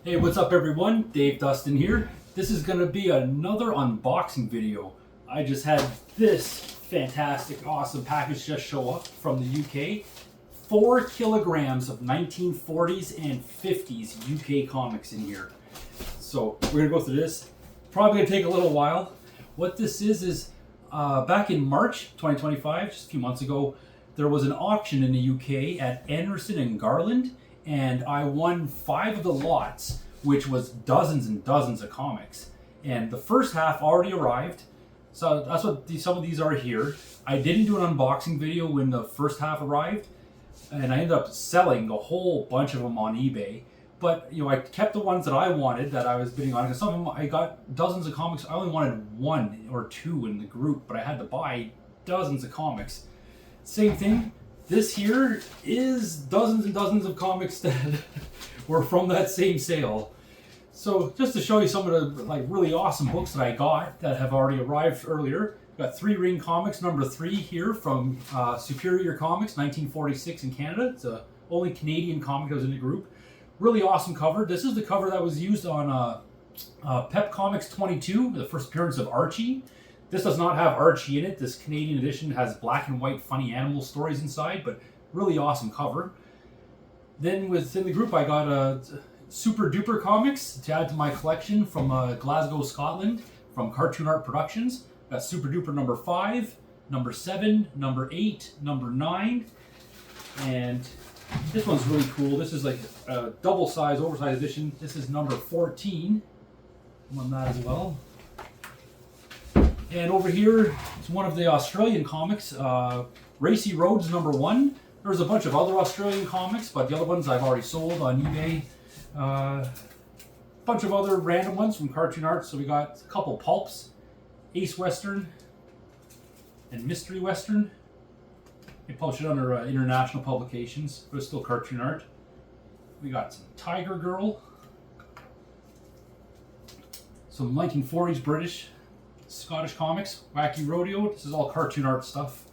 Hey, what's up everyone? Dave Dustin here. This is going to be another unboxing video. I just had this fantastic, awesome package just show up from the UK. 4 kilograms of 1940s and 50s UK comics in here. So we're going to go through this. Probably going to take a little while. What this is back in March 2025, just a few months ago, there was an auction in the UK at Anderson and Garland, and I won 5 of the lots, which was dozens and dozens of comics. And the first half already arrived, so that's what some of these are here. I didn't do an unboxing video when the first half arrived, and I ended up selling a whole bunch of them on eBay. But I kept the ones that I wanted, that I was bidding on, because some of them I got dozens of comics. I only wanted 1 or 2 in the group, but I had to buy dozens of comics. Same thing. This here is dozens and dozens of comics that were from that same sale. So just to show you some of the really awesome books that I got that have already arrived earlier. Got 3 Ring Comics number 3 here from Superior Comics, 1946 in Canada. It's the only Canadian comic that was in the group. Really awesome cover. This is the cover that was used on Pep Comics 22, the first appearance of Archie. This does not have Archie in it. This Canadian edition has black and white funny animal stories inside, but really awesome cover. Then within the group I got Super Duper Comics to add to my collection from Glasgow, Scotland, from Cartoon Art Productions. Got Super Duper number 5, number 7, number 8, number 9, and this one's really cool. This is like a double size, oversized edition. This is number 14. I'm on that as well. And over here, it's one of the Australian comics, Racy Roads number 1. There's a bunch of other Australian comics, but the other ones I've already sold on eBay. A bunch of other random ones from Cartoon Art. So we got a couple pulps, Ace Western and Mystery Western. They published it under international publications, but it's still Cartoon Art. We got some Tiger Girl, some 1940s British, Scottish comics, Wacky Rodeo. This is all Cartoon Art stuff.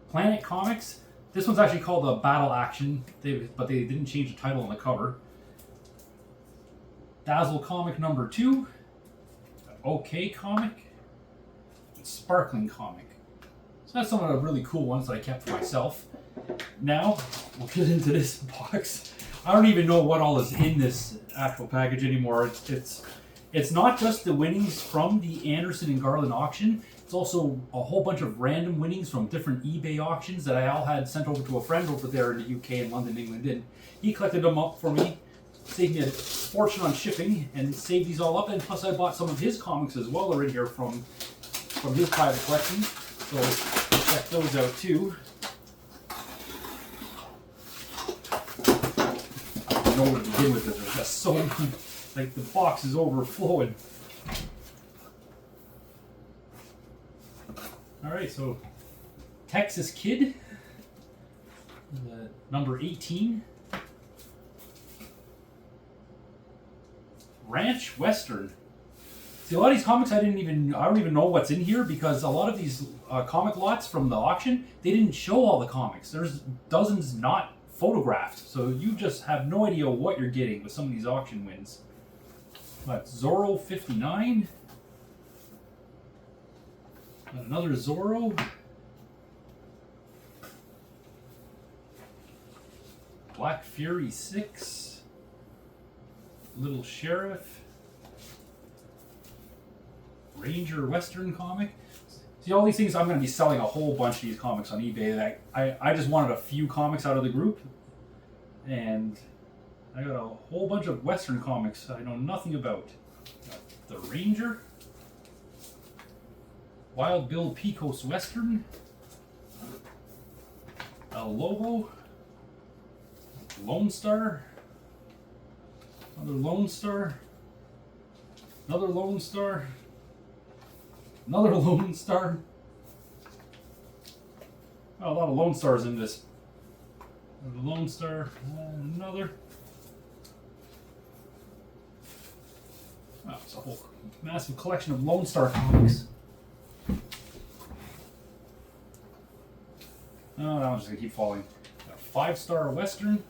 Planet Comics. This one's actually called Battle Action, but they didn't change the title on the cover. Dazzle Comic number 2. OK Comic. And Sparkling Comic. So that's some of the really cool ones that I kept for myself. Now, we'll get into this box. I don't even know what all is in this actual package anymore. It's not just the winnings from the Anderson and Garland auction. It's also a whole bunch of random winnings from different eBay auctions that I all had sent over to a friend over there in the UK and London, England. And he collected them up for me, saved me a fortune on shipping, and saved these all up. And plus I bought some of his comics as well are in here from his private collection. So we'll check those out too. I don't know where to begin with this. There's just so many. Like the box is overflowing. Alright, so Texas Kid, number 18. Ranch Western. See, a lot of these comics I don't even know what's in here, because a lot of these comic lots from the auction, they didn't show all the comics. There's dozens not photographed, so you just have no idea what you're getting with some of these auction wins. But Zorro 59. Another Zorro. Black Fury 6. Little Sheriff. Ranger Western comic. See, all these things, I'm going to be selling a whole bunch of these comics on eBay. That I just wanted a few comics out of the group. And I got a whole bunch of Western comics I know nothing about. Got the Ranger, Wild Bill Pecos Western, El Lobo, Lone Star, another Lone Star, another Lone Star, another Lone Star. Oh, a lot of Lone Stars in this. Another Lone Star, another. Wow, it's a whole massive collection of Lone Star comics. Oh, I'm just going to keep falling. Got 5-star Western.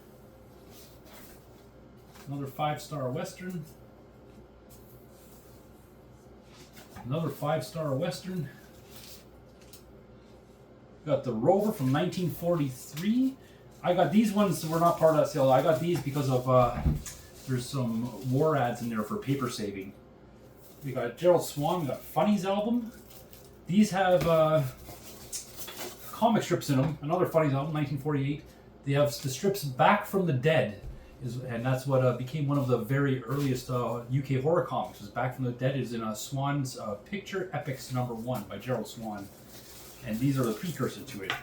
Another 5-star Western. Another 5-star Western. Got the Rover from 1943. I got these ones that were not part of that sale. I got these because of there's some war ads in there for paper saving. We got Gerald Swan. We got Funnies album. These have comic strips in them. Another Funnies album, 1948. They have the strips Back from the Dead, and that's what became one of the very earliest UK horror comics. Was Back from the Dead is in Swan's Picture Epics #1 by Gerald Swan, and these are the precursor to it.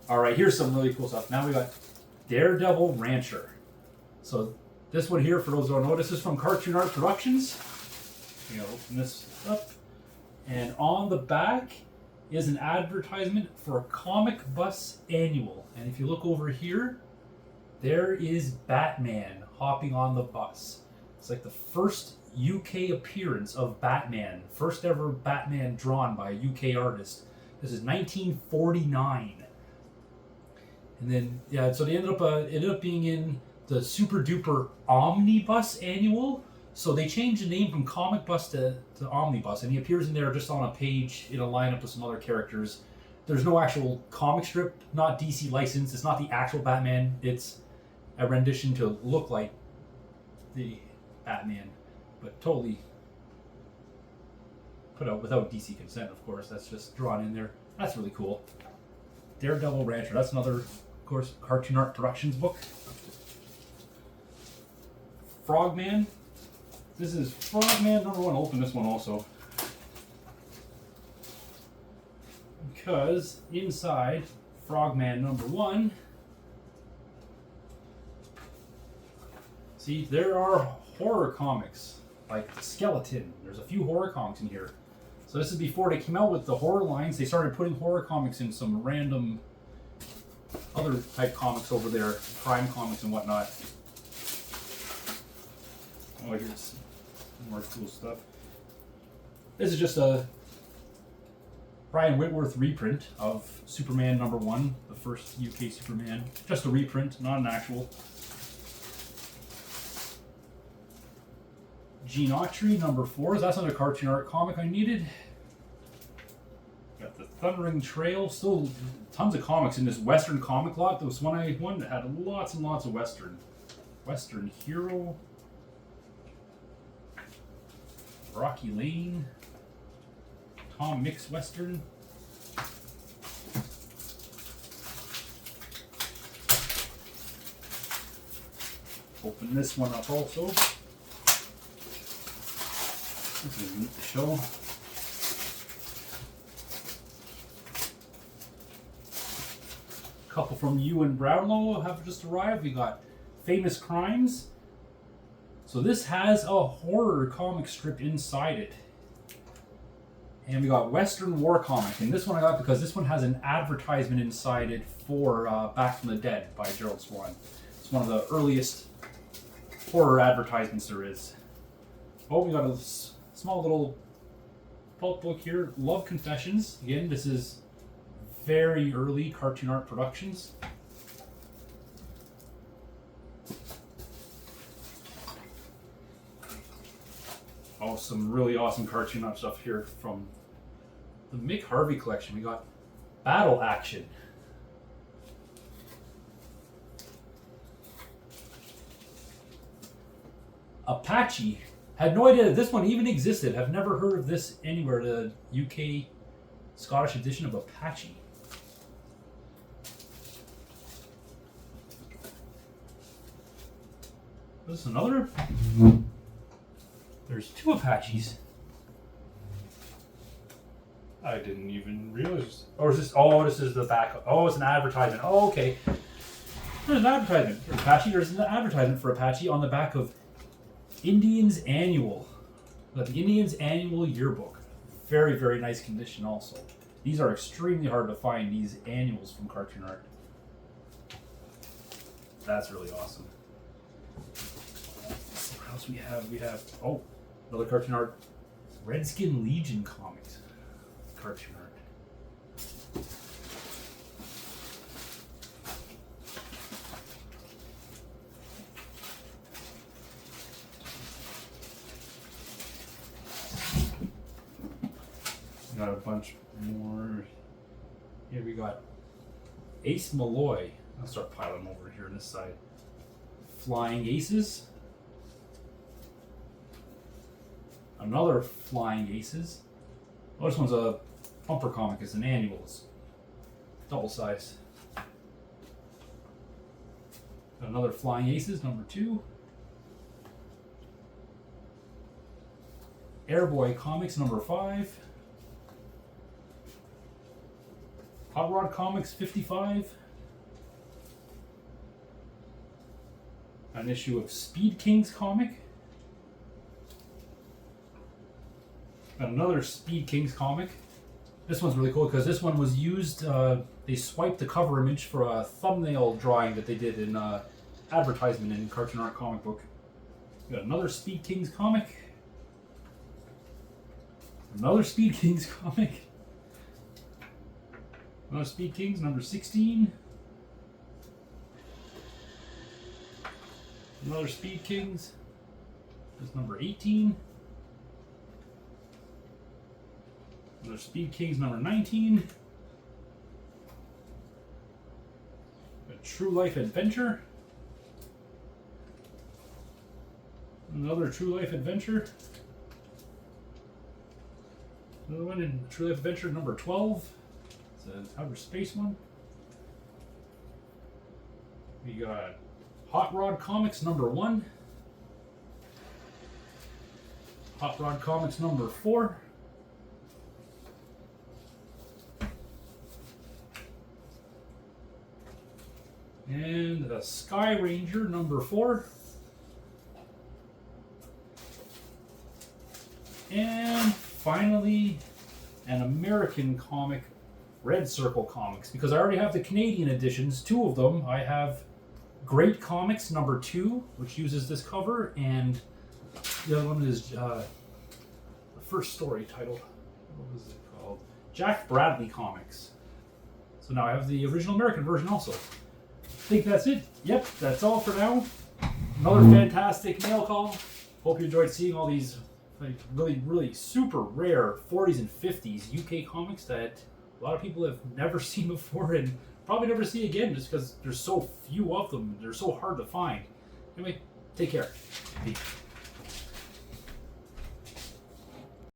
All right, here's some really cool stuff. Now we got Daredevil Rancher. So this one here, for those who don't know, this is from Cartoon Art Productions. You know, open this up, and on the back is an advertisement for a Comic Bus Annual. And if you look over here, there is Batman hopping on the bus. It's like the first UK appearance of Batman, first ever Batman drawn by a UK artist. This is 1949. And then, yeah, so they ended up being in the Super Duper Omnibus Annual. So they changed the name from Comic Bus to Omnibus, and he appears in there just on a page in a lineup with some other characters. There's no actual comic strip, not DC licensed. It's not the actual Batman. It's a rendition to look like the Batman, but totally put out without DC consent, of course. That's just drawn in there. That's really cool. Daredevil Rancher. That's another, of course, Cartoon Art Productions book. Frogman. This is Frogman #1. Open this one also, because inside Frogman #1, see, there are horror comics like Skeleton. There's a few horror comics in here. So this is before they came out with the horror lines. They started putting horror comics in some random other type comics over there, crime comics and whatnot. Oh, here's more cool stuff. This is just a Brian Whitworth reprint of Superman #1, the first UK Superman. Just a reprint, not an actual. Gene Autry #4. That's another Cartoon Art comic I needed. Got the Thundering Trail. Still tons of comics in this Western comic lot. There was one that had lots and lots of Western. Western Hero. Rocky Lane. Tom Mix Western. Open this one up also. This is neat to show. A couple from Ewan Brownlow have just arrived. We got Famous Crimes. So this has a horror comic strip inside it. And we got Western War Comic. And this one I got because this one has an advertisement inside it for Back from the Dead by Gerald Swan. It's one of the earliest horror advertisements there is. Oh, we got a small little pulp book here. Love Confessions. Again, this is very early Cartoon Art Productions. Oh, some really awesome Cartoon Art stuff here from the Mick Harvey collection. We got Battle Action. Apache. Had no idea that this one even existed. Have never heard of this anywhere. The UK Scottish edition of Apache. Is this another? There's two Apaches. I didn't even realize. Or is this? Oh, this is the back. Oh, it's an advertisement. Oh, okay. There's an advertisement for Apache. There's an advertisement for Apache on the back of Indians Annual. The Indians Annual Yearbook. Very, very nice condition also. These are extremely hard to find, these annuals from Cartoon Art. That's really awesome. What else we have? We have, oh, another Cartoon Art. Redskin Legion comics. Cartoon Art. Got a bunch more. Here we got Ace Malloy. I'll start piling over here on this side. Flying Aces. Another Flying Aces. Oh, this one's a bumper comic. It's an annual. It's double size. Another Flying Aces, number 2. Airboy Comics, number 5. Hot Rod Comics, 55. An issue of Speed Kings comic. Another Speed Kings comic. This one's really cool because this one was used, they swiped the cover image for a thumbnail drawing that they did in advertisement in Cartoon Art comic book. We got another Speed Kings comic. Another Speed Kings comic. Another Speed Kings, number 16. Another Speed Kings. This is number 18. Another Speed Kings, number 19. A True Life Adventure. Another True Life Adventure. Another one in True Life Adventure, number 12. It's an outer space one. We got Hot Rod Comics, number 1. Hot Rod Comics, number 4. And a Sky Ranger, number 4. And finally, an American comic, Red Circle Comics, because I already have the Canadian editions, 2 of them. I have Great Comics, number 2, which uses this cover, and the other one is the first story titled, what was it called? Jack Bradley Comics. So now I have the original American version also. I think that's it. Yep, that's all for now. Another fantastic mail call. Hope you enjoyed seeing all these really super rare 40s and 50s UK comics that a lot of people have never seen before and probably never see again just because there's so few of them. They're so hard to find. Anyway, take care. Peace.